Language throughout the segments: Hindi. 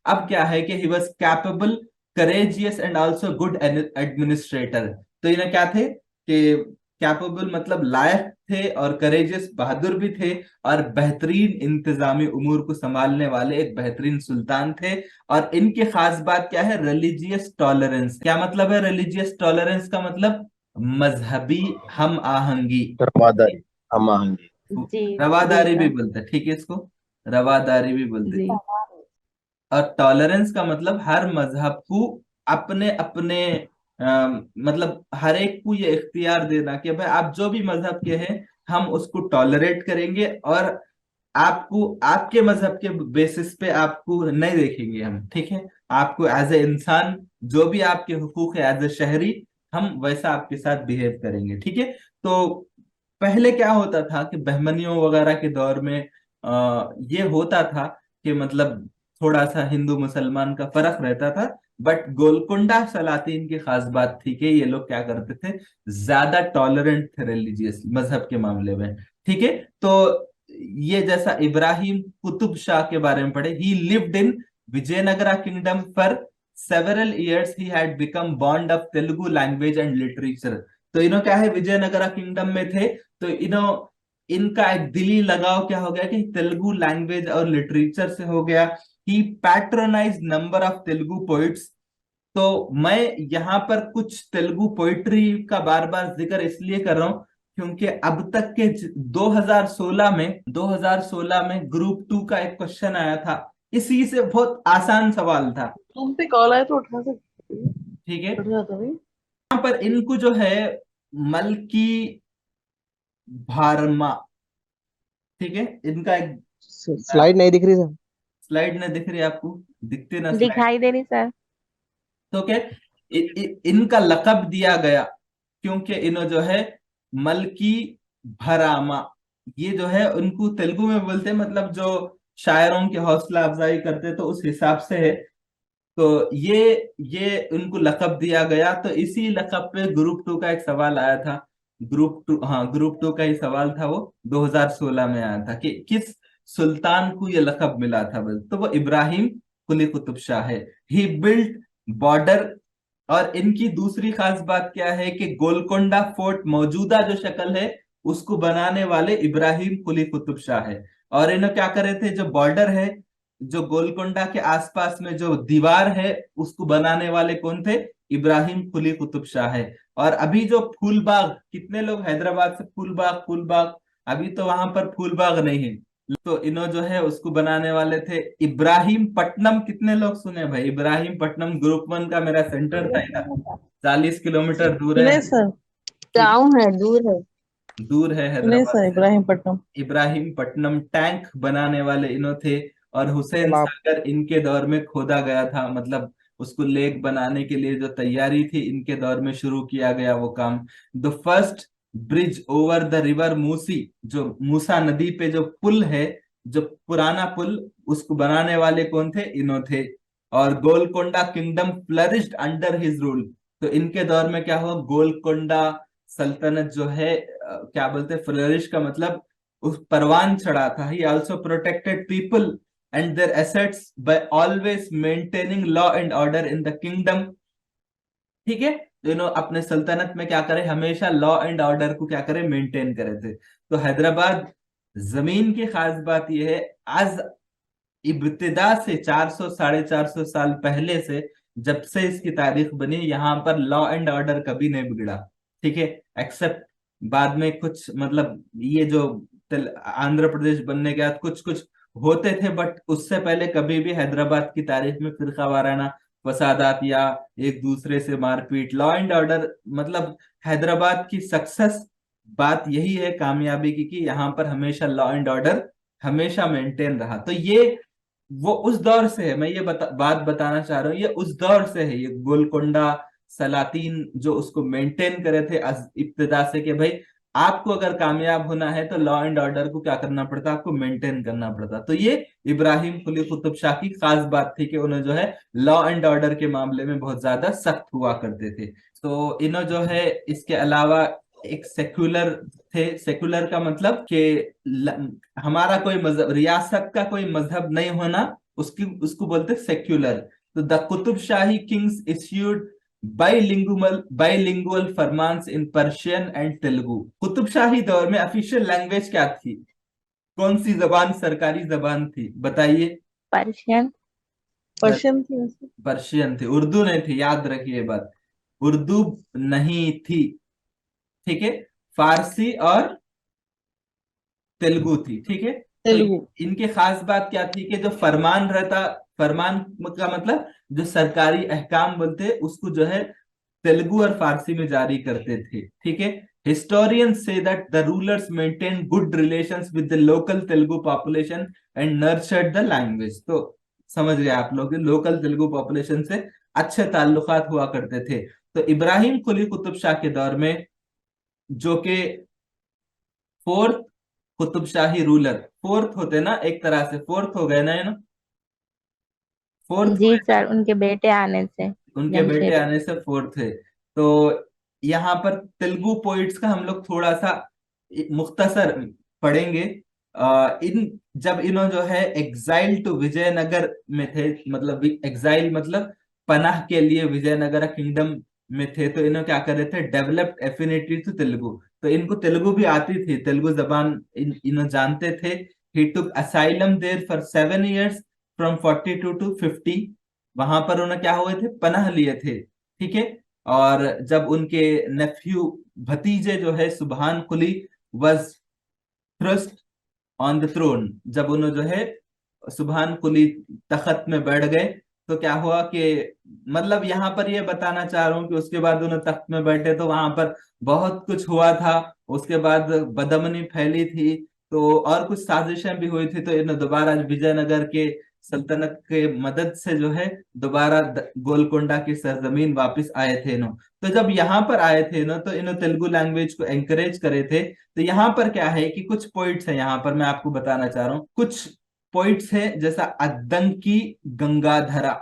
अब क्या है कि he was capable, courageous and also good administrator. तो इन्हें क्या थे कि कैपेबल मतलब लायक थे, और करेजियस बहादुर भी थे, और बेहतरीन इंतजामी उमूर को संभालने वाले एक बेहतरीन सुल्तान थे। और इनकी खास बात क्या है? Religious tolerance. क्या मतलब है रिलीजियस टॉलरेंस का? मतलब मजहबी हम आहंगी, रवादारी, हम आहंगी। जी जी रवादारी भी सर। बोलते हैं, ठीक है, इसको रवादारी भी बोलते हैं। जी और टॉलरेंस का मतलब हर मजहब को अपने अपने मतलब हर एक को ये इख्तियार देना कि भाई आप जो भी मजहब के हैं हम उसको टॉलरेट करेंगे, और आपको आपके मजहब के बेसिस पे आपको नहीं देखेंगे हम, ठीक है? आपको एज ए इंसान जो भी आपके हुकूक है एज ए शहरी, हम वैसा आपके साथ बिहेव करेंगे, ठीक है? तो पहले क्या होता था कि बहमनियों वगैरह के दौर में ये होता था कि मतलब थोड़ा सा हिंदू मुसलमान का फर्क रहता था। बट गोलकुंडा सलातीन की खास बात थी कि ये लोग क्या करते थे, ज्यादा टॉलरेंट थे रिलीजियस मजहब के मामले में, ठीक है? तो ये जैसा इब्राहिम कुतुब शाह के बारे में पढ़े, ही lived in Vijayanagara kingdom for several years, he had become bond of Telugu language and literature. तो इन्हों क्या है, विजयनगरा किंगडम में थे, तो इन्हों इनका एक दिली लगाव क्या हो गया कि तेलुगु लैंग्वेज और लिटरेचर से हो गया। He patronise number of Telugu poets. तो मैं यहाँ पर कुछ तेलुगु पोइट्री का बार बार जिक्र इसलिए कर रहा हूँ क्योंकि अब तक के 2016 में ग्रुप टू का एक क्वेश्चन आया था, इसी से बहुत आसान सवाल था, तुम पे कॉल आया तो उठा सकती है। ठीक है? उठ जाता भाई। यहाँ पर इनको जो है मलकी भारमा, ठीक है, इनका एक स्लाइड नहीं दिख रही सर। स्लाइड नहीं दिख रही आपको? दिखते ना स्लाइड? दिखाई दे रही सर। तो क्या इनका लकब दिया गया क्योंकि इन्हों जो है मलकी भरामा, ये जो है उनको तेलुगु में बोलते हैं, मतलब जो शायरों की हौसला अफजाई करते तो उस हिसाब से है। तो ये उनको लकब दिया गया, तो इसी लकब पे ग्रुप टू का एक सवाल आया था। ग्रुप टू, हाँ, ग्रुप टू का ही सवाल था, वो 2016 में आया था कि किस सुल्तान को ये लकब मिला था बस, तो वो इब्राहिम कुली कुतुब शाह है। ही बिल्ट बॉर्डर। और इनकी दूसरी खास बात क्या है कि गोलकोंडा फोर्ट मौजूदा जो शक्ल है उसको बनाने वाले इब्राहिम कुली कुतुब शाह है। और इन्होंने क्या करे थे, जो बॉर्डर है, जो गोलकोंडा के आसपास में जो दीवार है, उसको बनाने वाले कौन थे? इब्राहिम कुली कुतुब शाह है। और अभी जो फूलबाग, कितने लोग हैदराबाद से फूलबाग फूलबाग, अभी तो वहां पर फूलबाग नहीं है, तो इन्हों जो है उसको बनाने वाले थे इब्राहिम पट्टनम। कितने लोग सुने भाई इब्राहिम पट्टनम? ग्रुप वन का मेरा सेंटर था इधर, 40 किलोमीटर दूर है, सुने सर। ठीक, गाँव है, दूर है। दूर है सुने हैदराबाद सर, से। इब्राहिमपट्टनम। इब्राहिम पट्टनम टैंक बनाने वाले इन्हों थे। और हुसैन तालाब। सागर इनके दौर में खोदा गया था, मतलब उसको लेक बनाने के लिए जो तैयारी थी इनके दौर में शुरू किया गया वो काम। The first bridge over the river Musi, जो मूसा नदी पे जो पुल है, जो पुराना पुल, उसको बनाने वाले कौन थे? इन्हों थे। और Golconda kingdom flourished under his rule. तो इनके दौर में क्या हुआ, गोलकोंडा सल्तनत जो है क्या बोलते हैं, फ्लरिश का मतलब उस परवान चढ़ा था। He also protected people and their assets by always maintaining law and order in the kingdom, ठीक है? तो इन्हों अपने सल्तनत में क्या करे, हमेशा लॉ एंड ऑर्डर को क्या करे, मेंटेन करे थे। तो हैदराबाद जमीन की खास बात यह है, आज इब्तिदा से 400 450 साल पहले से, जब से इसकी तारीख बनी, यहाँ पर लॉ एंड ऑर्डर कभी नहीं बिगड़ा, ठीक है? एक्सेप्ट बाद में कुछ मतलब ये जो आंध्र प्रदेश बनने के बाद कुछ कुछ होते थे, बट उससे पहले कभी भी हैदराबाद की तारीख में फिरका वाराना फसादात या एक दूसरे से मारपीट, लॉ एंड ऑर्डर, मतलब हैदराबाद की सक्सेस बात यही है कामयाबी की कि यहाँ पर हमेशा लॉ एंड ऑर्डर हमेशा मेंटेन रहा। तो ये वो उस दौर से है, मैं ये बात बताना चाह रहा हूँ, ये उस दौर से है, ये गोलकोंडा सलातीन जो उसको मेंटेन करे थे इब्तिदा से कि भाई आपको अगर कामयाब होना है तो लॉ एंड ऑर्डर को क्या करना पड़ता, आपको मेंटेन करना पड़ता। तो ये इब्राहिम कुली कुतुब शाह की खास बात थी कि उन्हें जो है लॉ एंड ऑर्डर के मामले में बहुत ज्यादा सख्त हुआ करते थे। तो इन्हों जो है इसके अलावा एक सेक्युलर थे। सेक्युलर का मतलब कि हमारा कोई मजहब, रियासत का कोई मजहब नहीं होना, उसकी उसको बोलते सेक्युलर। तो the Qutub Shahi kings issued bilingual फरमान्स in Persian and Telugu. Qutub Shahi दौर में ऑफिशियल लैंग्वेज क्या थी? कौन सी जबान सरकारी जबान थी, बताइए? पर्शियन। पर्शियन थी वैसे। पर्शियन थी, उर्दू नहीं थी, याद रखिए ये बात। उर्दू नहीं थी, ठीक है। फारसी और तेलुगु थी, ठीक है। तो तेलुगु। इनके खास बात क्या थी कि जो फरमान रहता, फरमान का मतलब जो सरकारी अहकाम बोलते उसको जो है तेलुगु और फारसी में जारी करते थे, ठीक है। Historians say that the rulers maintained good relations with the local Telugu population and nurtured the language। तो समझ गए आप लोग, लोकल तेलुगु पॉपुलेशन से अच्छे ताल्लुकात हुआ करते थे। तो इब्राहिम कुली कुतुब शाह के दौर में, जो कि फोर्थ कुतुब शाही रूलर, फोर्थ होते ना एक तरह से, फोर्थ हो गए ना, है ना, फोर्थ, जी सर, उनके बेटे आने से। उनके बेटे जमशेद। आने से फोर्थ है। तो यहाँ पर तेलुगु पोइट्स का हम लोग थोड़ा सा मुख्तसर पढ़ेंगे। इन जब इन्हों जो है एग्जाइल टू विजयनगर में थे, मतलब एग्जाइल मतलब पनाह के लिए विजयनगर किंगडम में थे, तो इन्हों क्या कर रहे थे, डेवलप्ड एफिनिटी टू तेलुगु। तो इनको तेलुगु भी आती थी, तेलुगु जबान इन्हों जानते थे। He took asylum there for 7 years from 42 to 50। वहां पर उन्हें क्या हुए थे, पनाह लिए थे, ठीक है। और जब उनके नेफ्यू, भतीजे जो है Subhan Quli was thrust on the throne, जब उन्होंने जो है सुबहान कुली तख्त में बैठ गए, तो क्या हुआ कि, मतलब यहाँ पर ये बताना चाह रहा हूँ कि उसके बाद उन्होंने तख्त में बैठे तो वहां पर बहुत कुछ हुआ था। उसके बाद बदमनी फैली थी, तो और कुछ साजिशें भी हुई थी। तो इन्होंने दोबारा विजयनगर के सल्तनत के मदद से जो है दोबारा गोलकोंडा की सरजमीन वापस आए थे इन्हों। तो जब यहाँ पर आए थे ना, तो इन्होंने तेलुगु लैंग्वेज को एंकरेज करे थे। तो यहाँ पर क्या है कि कुछ पोइट्स हैं, यहाँ पर मैं आपको बताना चाह रहा हूँ कुछ पोइट्स हैं, जैसा अद्दंकी गंगाधरा,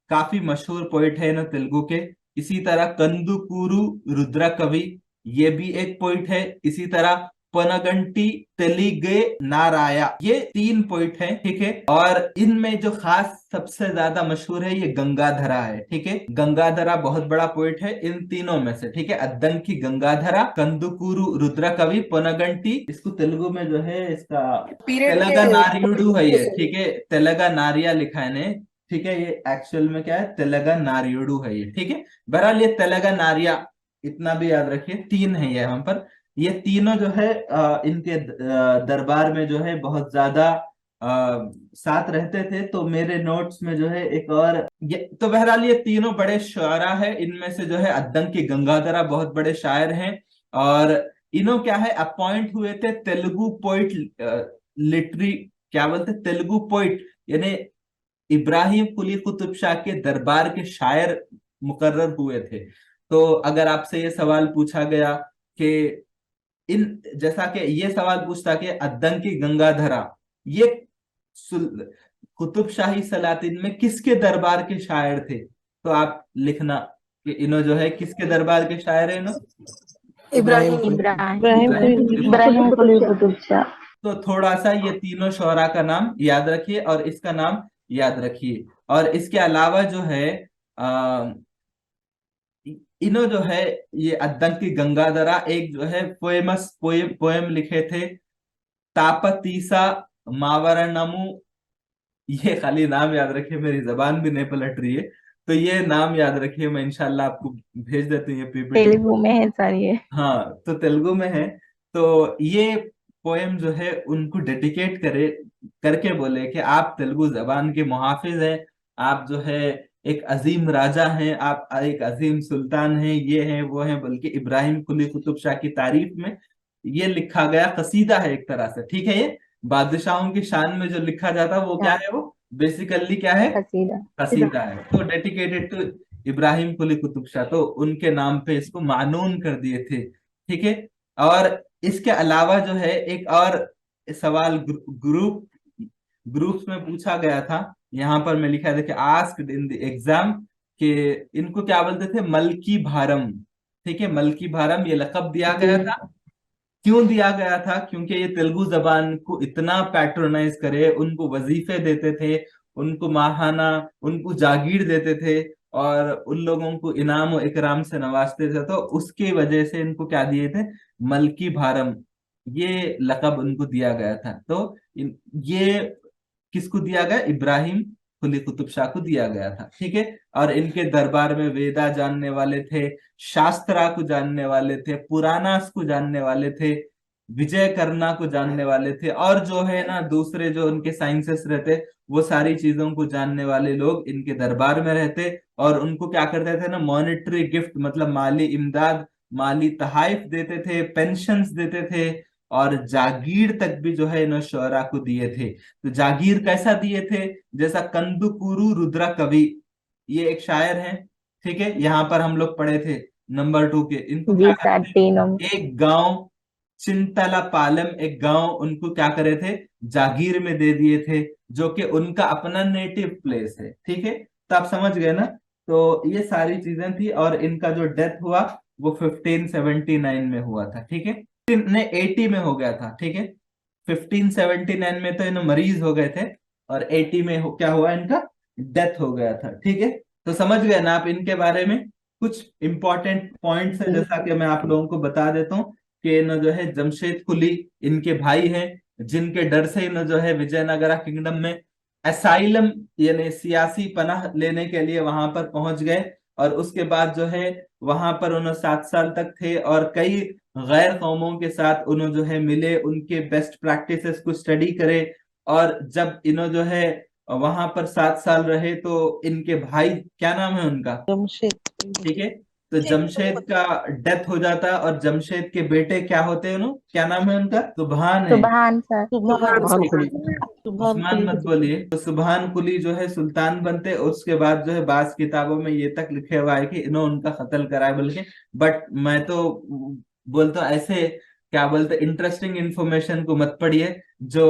काफी मशहूर पोइट है ना तेलुगु के। इसी तरह कंदुकूरु रुद्र कवि, ये भी एक पोइट है। इसी तरह पनगंटी तेलिगे नाराया, ये 3 पोइट हैं, ठीक है। और इनमें जो खास सबसे ज्यादा मशहूर है ये गंगाधरा है, ठीक है। गंगाधरा बहुत बड़ा पोइट है इन तीनों में से, ठीक है। अद्दंकी गंगाधरा, कंदुकूरु रुद्र कवि, पनगंटी, इसको तेलुगु में जो है इसका तेलगा नारियुडू है ये, ठीक है। तेलगा नारिया लिखा है ने, ठीक है। ये एक्चुअल में क्या है, तेलगा नारियुडू है ये, ठीक है। बहरहाल ये तेलगा नारिया, इतना भी याद रखिए, 3 है ये यहाँ पर। ये तीनों जो है इनके दरबार में जो है बहुत ज्यादा साथ रहते थे। तो मेरे नोट्स में जो है एक और ये, तो बहरहाल ये तीनों बड़े शायरा है। इनमें से जो है अद्दंकी गंगाधरा बहुत बड़े शायर हैं। और इन्हों क्या है, अपॉइंट हुए थे तेलुगु पोइट लिटरी, क्या बोलते, तेलुगु पोइट, यानी इब्राहिम कुली कुतुब शाह के दरबार के शायर मुकर्रर हुए थे। तो अगर आपसे ये सवाल पूछा गया कि इन, जैसा कि ये सवाल पूछता कि अद्दंकी गंगाधरा ये कुतुब शाही सलातीन में किसके दरबार के शायर थे, तो आप लिखना कि इन्हों जो है किसके दरबार के शायर है इन्हों। इब्राहिम इब्राहिम कुली कुतुब शाह। तो थोड़ा सा ये तीनों शोरा का नाम याद रखिए और इसका नाम याद रखिए। और इसके अलावा जो है आ, इन्हों जो है ये अद्दंकी गंगाधरा एक जो है पोएमस पोएम लिखे थे, तापतीसा मावरणमु। ये खाली नाम याद रखिए, मेरी जबान भी नहीं पलट रही है, तो ये नाम याद रखिए। मैं इंशाल्लाह आपको भेज देती हूँ ये पीपीटी। तेलुगु में है सर ये। हाँ, तो तेलुगु में है। तो ये पोएम जो है उनको डेडिकेट करे करके बोले कि आप तेलुगु जबान के मुहाफिज हैं, आप जो है एक अजीम राजा हैं, आप एक अजीम सुल्तान हैं, ये हैं वो हैं। बल्कि इब्राहिम कुली कुतुब शाह की तारीफ में ये लिखा गया कसीदा है एक तरह से, ठीक है। ये बादशाहों की शान में जो लिखा जाता है वो क्या है, वो बेसिकली क्या है, कसीदा। कसीदा है। तो डेडिकेटेड टू इब्राहिम कुली कुतुब शाह, तो उनके नाम पे इसको मानून कर दिए थे, ठीक है। और इसके अलावा जो है एक और सवाल ग्रुप्स में पूछा गया था, यहाँ पर मैं लिखा था कि आस्क्ड इन द एग्जाम, कि इनको क्या बोलते थे, मलकी भारम, ठीक है। मलकी भारम ये लकब दिया गया था। क्यों दिया गया था? क्योंकि ये तेलुगु जबान को इतना पैट्रोनाइज करे, उनको वजीफे देते थे, उनको माहाना, उनको जागीर देते थे और उन लोगों को इनाम और इकराम से नवाजते थे। तो उसकी वजह से इनको क्या दिए थे, मलकी भारम, ये लकब उनको दिया गया था। तो ये किसको दिया गया, इब्राहिम कुली कुतुब शाह को दिया गया था, ठीक है। और इनके दरबार में वेदा जानने वाले थे, शास्त्रा को जानने वाले थे, पुराणास को जानने वाले थे, विजय करना को जानने वाले थे, और जो है ना दूसरे जो उनके साइंसेस रहते, वो सारी चीजों को जानने वाले लोग इनके दरबार में रहते। और उनको क्या करते थे ना, मॉनेटरी गिफ्ट मतलब माली इमदाद, माली तहाइफ देते थे, पेंशन्स देते थे, और जागीर तक भी जो है इन्होंने शोरा को दिए थे। तो जागीर कैसा दिए थे, जैसा कंदुकुरु रुद्रा कवि, ये एक शायर है, ठीक है, यहाँ पर हम लोग पढ़े थे नंबर 2 के। इनको क्या जी करते सर, तीनों। थे, एक गांव चिंतला पालम, एक गांव उनको क्या करे थे, जागीर में दे दिए थे, जो कि उनका अपना नेटिव प्लेस है, ठीक है। तो आप समझ गए ना। तो ये सारी चीजें थी, और इनका जो डेथ हुआ वो 1579 में हुआ था, ठीक है। ने 80 में हो गया था, ठीक है। 1579 में तो इन्हें मरीज हो गए थे, और 80 में क्या हुआ, इनका डेथ हो गया था, ठीक है। तो समझ गए ना आप इनके बारे में। कुछ इंपॉर्टेंट पॉइंट्स है, जैसा कि मैं आप लोगों को बता देता हूँ कि न जो है जमशेद कुली इनके भाई हैं, जिनके डर से न जो है विजयनगरा किंगडम में असाइलम यानी सियासी पनाह लेने के लिए वहां पर पहुंच गए। और उसके बाद जो है वहां पर उन्होंने 7 साल तक थे, और कई गैर कौमों के साथ उन्होंने जो है मिले, उनके बेस्ट प्रैक्टिसेस को स्टडी करे। और जब इन्हों जो है वहां पर 7 साल रहे, तो इनके भाई, क्या नाम है उनका, जमशेद। ठीक है, तो जमशेद का डेथ हो जाता, और जमशेद के बेटे क्या होते हैं, उन्होंने क्या नाम है उनका, सुबहान है, सुभान सर। सुभान कुली। उस्मान मत बोलिए। तो सुबहान कुली जो है सुल्तान बनते, उसके बाद जो है बास किताबों में ये तक लिखे हुआ है कि इन्होंने उनका कत्ल कराया, बल्कि बट मैं तो बोलता हूँ ऐसे, क्या बोलते, इंटरेस्टिंग इंफॉर्मेशन को मत पढ़िए, जो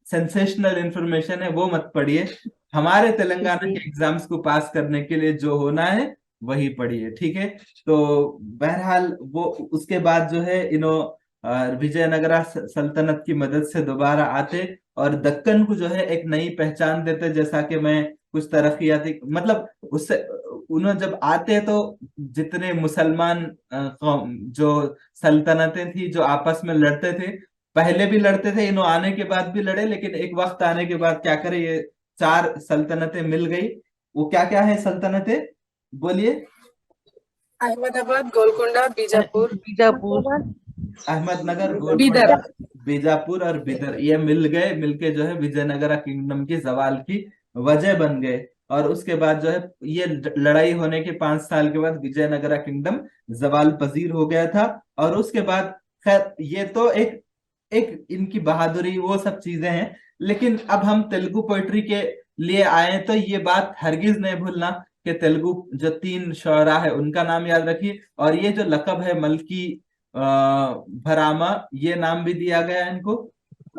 सेंसेशनल इंफॉर्मेशन है वो मत पढ़िए। हमारे तेलंगाना के एग्जाम्स को पास करने के लिए जो होना है वही पढ़िए, ठीक है। तो बहरहाल वो उसके बाद जो है विजयनगरा सल्तनत की मदद से दोबारा आते, और दक्कन को जो है एक नई पहचान देते, जैसा कि मैं कुछ तरक्याती मतलब उससे उन्होंने जब आते तो जितने मुसलमान जो सल्तनतें थी जो आपस में लड़ते थे, पहले भी लड़ते थे, इन्हों आने के बाद भी लड़े, लेकिन एक वक्त आने के बाद क्या करे, ये 4 सल्तनतें मिल गई। वो क्या क्या है सल्तनतें, बोलिए। अहमदाबाद, गोलकोंडा, बीजापुर, अहमदनगर, बीदर। गोलकोंडा, बीजापुर और बिदर, ये मिल गए, मिलके जो है विजयनगरा किंगडम की जवाल की वजह बन गए। और उसके बाद जो है ये लड़ाई होने के 5 साल के बाद विजयनगरा किंगडम जवाल पजीर हो गया था। और उसके बाद खैर ये तो एक एक इनकी बहादुरी वो सब चीजें हैं, लेकिन अब हम तेलुगु पोइट्री के लिए आए, तो ये बात हरगिज नहीं भूलना कि तेलुगु जो 3 शौरा है उनका नाम याद रखिए। और ये जो लकब है मलकी भरामा, ये नाम भी दिया गया है इनको।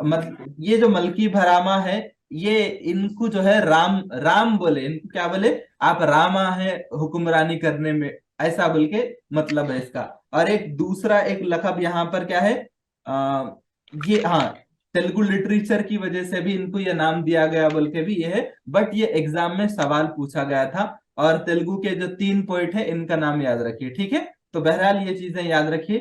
मतलब ये जो मलकी भरामा है, ये इनको जो है राम राम बोले, इनको क्या बोले, आप रामा है हुक्मरानी करने में, ऐसा बोल के मतलब है इसका। और एक दूसरा एक लकब यहाँ पर क्या है, आ, ये हाँ, तेलुगु लिटरेचर की वजह से भी इनको ये नाम दिया गया बोल के भी ये है, बट ये एग्जाम में सवाल पूछा गया था। और तेलुगु के जो 3 पोइट है इनका नाम याद रखिए, ठीक है। तो बहरहाल ये चीजें याद रखिए।